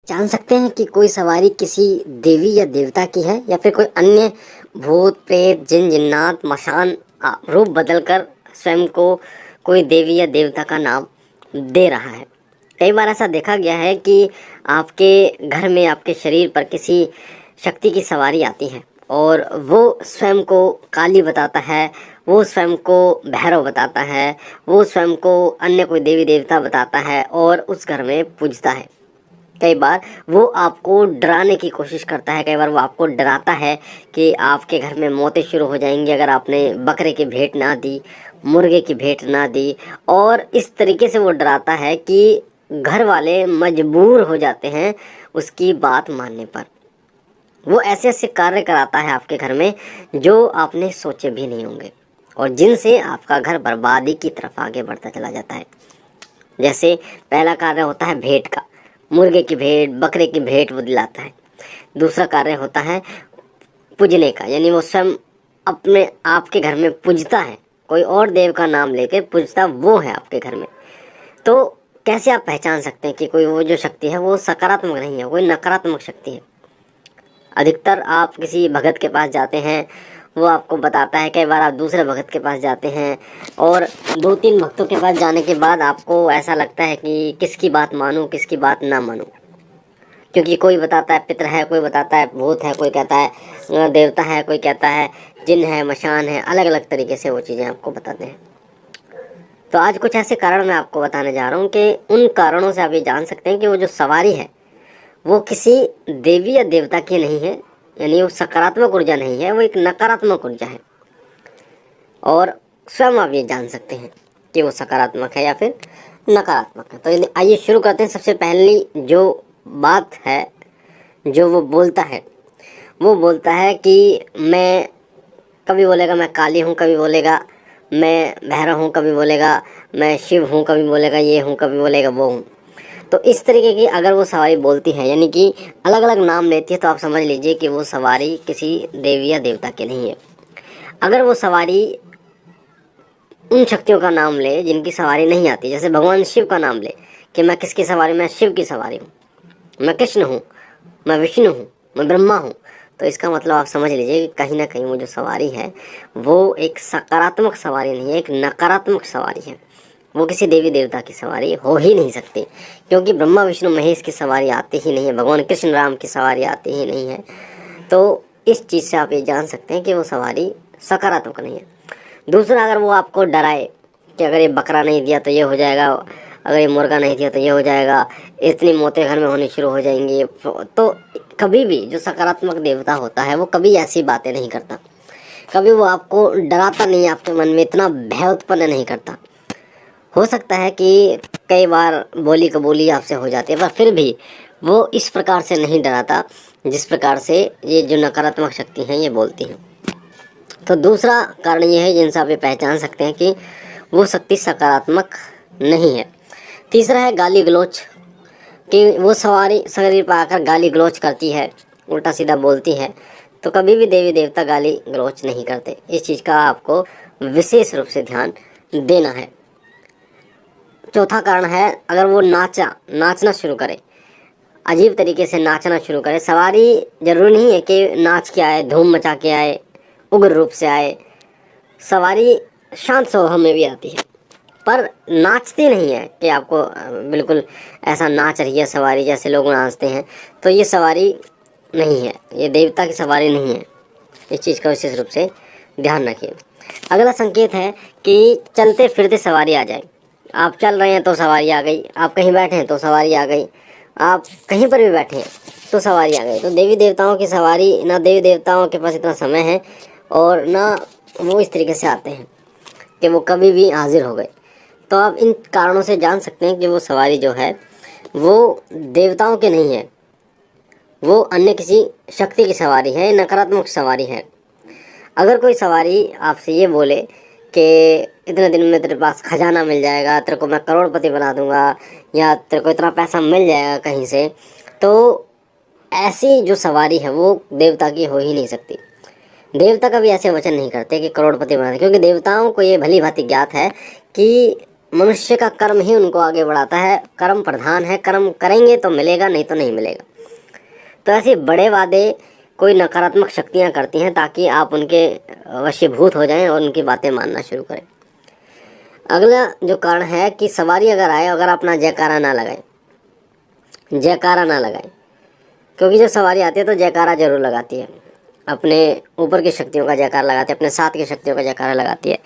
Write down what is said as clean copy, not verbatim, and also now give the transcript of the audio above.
जान सकते हैं कि कोई सवारी किसी देवी या देवता की है या फिर कोई अन्य भूत प्रेत जिन जिन्नात मशान रूप बदलकर स्वयं को कोई देवी या देवता का नाम दे रहा है। कई बार ऐसा देखा गया है कि आपके घर में आपके शरीर पर किसी शक्ति की सवारी आती है और वो स्वयं को काली बताता है, वो स्वयं को भैरव बताता है, वो स्वयं को अन्य कोई देवी देवता बताता है और उस घर में पूजता है। कई बार वो आपको डराने की कोशिश करता है, कई बार वो आपको डराता है कि आपके घर में मौतें शुरू हो जाएंगी अगर आपने बकरे की भेंट ना दी, मुर्गे की भेंट ना दी। और इस तरीके से वो डराता है कि घर वाले मजबूर हो जाते हैं उसकी बात मानने पर। वो ऐसे ऐसे कार्य कराता है आपके घर में जो आपने सोचे भी नहीं होंगे और जिनसे आपका घर बर्बादी की तरफ आगे बढ़ता चला जाता है। जैसे पहला कार्य होता है भेंट का, मुर्गे की भेंट, बकरे की भेंट वो दिलाता है। दूसरा कार्य होता है पूजने का, यानी वो स्वयं अपने आपके घर में पूजता है, कोई और देव का नाम लेकर पूजता वो है आपके घर में। तो कैसे आप पहचान सकते हैं कि कोई वो जो शक्ति है वो सकारात्मक नहीं है, कोई नकारात्मक शक्ति है। अधिकतर आप किसी भगत के पास जाते हैं, वो आपको बताता है। कई बार आप दूसरे भगत के पास जाते हैं और 2-3 भक्तों के पास जाने के बाद आपको ऐसा लगता है कि किसकी बात मानूं किसकी बात ना मानूं, क्योंकि कोई बताता है पितर है, कोई बताता है भूत है, कोई कहता है देवता है, कोई कहता है जिन है, मशान है, अलग अलग तरीके से वो चीज़ें आपको बताते हैं। तो आज कुछ ऐसे कारण मैं आपको बताने जा रहा हूँ कि उन कारणों से आप ये जान सकते हैं कि वो जो सवारी है वो किसी देवी या देवता की नहीं है, यानी वो सकारात्मक ऊर्जा नहीं है, वो एक नकारात्मक ऊर्जा है। और स्वयं आप ये जान सकते हैं कि वो सकारात्मक है या फिर नकारात्मक है। तो आइए शुरू करते हैं। सबसे पहली जो बात है जो वो बोलता है कि मैं, कभी बोलेगा मैं काली हूँ, कभी बोलेगा मैं भैरव हूँ, कभी बोलेगा मैं शिव हूँ, कभी बोलेगा ये हूँ, कभी बोलेगा वो हूँ। तो इस तरीके की अगर वो सवारी बोलती है, यानी कि अलग अलग नाम लेती है, तो आप समझ लीजिए कि वो सवारी किसी देवी या देवता की नहीं है। अगर वो सवारी उन शक्तियों का नाम ले जिनकी सवारी नहीं आती, जैसे भगवान शिव का नाम ले कि मैं किसकी सवारी, मैं शिव की सवारी हूँ, मैं कृष्ण हूँ, मैं विष्णु हूँ, मैं ब्रह्मा हूँ, तो इसका मतलब आप समझ लीजिए कि कहीं ना कहीं वो जो सवारी है वो एक सकारात्मक सवारी नहीं है, एक नकारात्मक सवारी है। वो किसी देवी देवता की सवारी हो ही नहीं सकती, क्योंकि ब्रह्मा विष्णु महेश की सवारी आती ही नहीं है, भगवान कृष्ण राम की सवारी आती ही नहीं है। तो इस चीज़ से आप ये जान सकते हैं कि वो सवारी सकारात्मक नहीं है। दूसरा, अगर वो आपको डराए कि अगर ये बकरा नहीं दिया तो ये हो जाएगा, अगर ये मुर्गा नहीं दिया तो ये हो जाएगा, इतनी मौतें घर में होनी शुरू हो जाएंगी, तो कभी भी जो सकारात्मक देवता होता है वो कभी ऐसी बातें नहीं करता, कभी वो आपको डराता नहीं, आपके मन में इतना भय उत्पन्न नहीं करता। हो सकता है कि कई बार बोली कबूली आपसे हो जाती है, पर फिर भी वो इस प्रकार से नहीं डराता जिस प्रकार से ये जो नकारात्मक शक्ति हैं ये बोलती हैं। तो दूसरा कारण ये है जिनसे आप ये पहचान सकते हैं कि वो शक्ति सकारात्मक नहीं है। तीसरा है गाली गलौच, कि वो सवारी शरीर पर आकर गाली गलौच करती है, उल्टा सीधा बोलती है। तो कभी भी देवी देवता गाली गलौच नहीं करते, इस चीज़ का आपको विशेष रूप से ध्यान देना है। चौथा कारण है अगर वो नाचना शुरू करे, अजीब तरीके से नाचना शुरू करे। सवारी जरूरी नहीं है कि नाच के आए, धूम मचा के आए, उग्र रूप से आए। सवारी शांत स्वभाव में भी आती है पर नाचती नहीं है कि आपको बिल्कुल ऐसा नाच रही है सवारी जैसे लोग नाचते हैं, तो ये सवारी नहीं है, ये देवता की सवारी नहीं है। इस चीज़ का विशेष रूप से ध्यान रखिए। अगला संकेत है कि चलते फिरते सवारी आ जाए। आप चल रहे हैं तो सवारी आ गई, आप कहीं बैठे हैं तो सवारी आ गई, आप कहीं पर भी बैठे हैं तो सवारी आ गई। तो देवी देवताओं की सवारी, ना देवी देवताओं के पास इतना समय है और ना वो इस तरीके से आते हैं कि वो कभी भी हाजिर हो गए। तो आप इन कारणों से जान सकते हैं कि वो सवारी जो है वो देवताओं की नहीं है, वो अन्य किसी शक्ति की सवारी है, नकारात्मक सवारी है। अगर कोई सवारी आपसे ये बोले कि इतने दिन में तेरे पास खजाना मिल जाएगा, तेरे को मैं करोड़पति बना दूंगा, या तेरे को इतना पैसा मिल जाएगा कहीं से, तो ऐसी जो सवारी है वो देवता की हो ही नहीं सकती। देवता कभी ऐसे वचन नहीं करते कि करोड़पति बना दे, क्योंकि देवताओं को ये भली भांति ज्ञात है कि मनुष्य का कर्म ही उनको आगे बढ़ाता है, कर्म प्रधान है, कर्म करेंगे तो मिलेगा, नहीं तो नहीं मिलेगा। तो ऐसे बड़े वादे कोई नकारात्मक शक्तियाँ करती हैं ताकि आप उनके वशीभूत हो जाएं और उनकी बातें मानना शुरू करें। अगला जो कारण है कि सवारी अगर आए, अगर अपना जयकारा ना लगाए, जयकारा ना लगाए, क्योंकि जब सवारी आती है तो जयकारा जरूर लगाती है, अपने ऊपर की शक्तियों का जयकारा लगाती है, अपने साथ की शक्तियों का जयकारा लगाती है।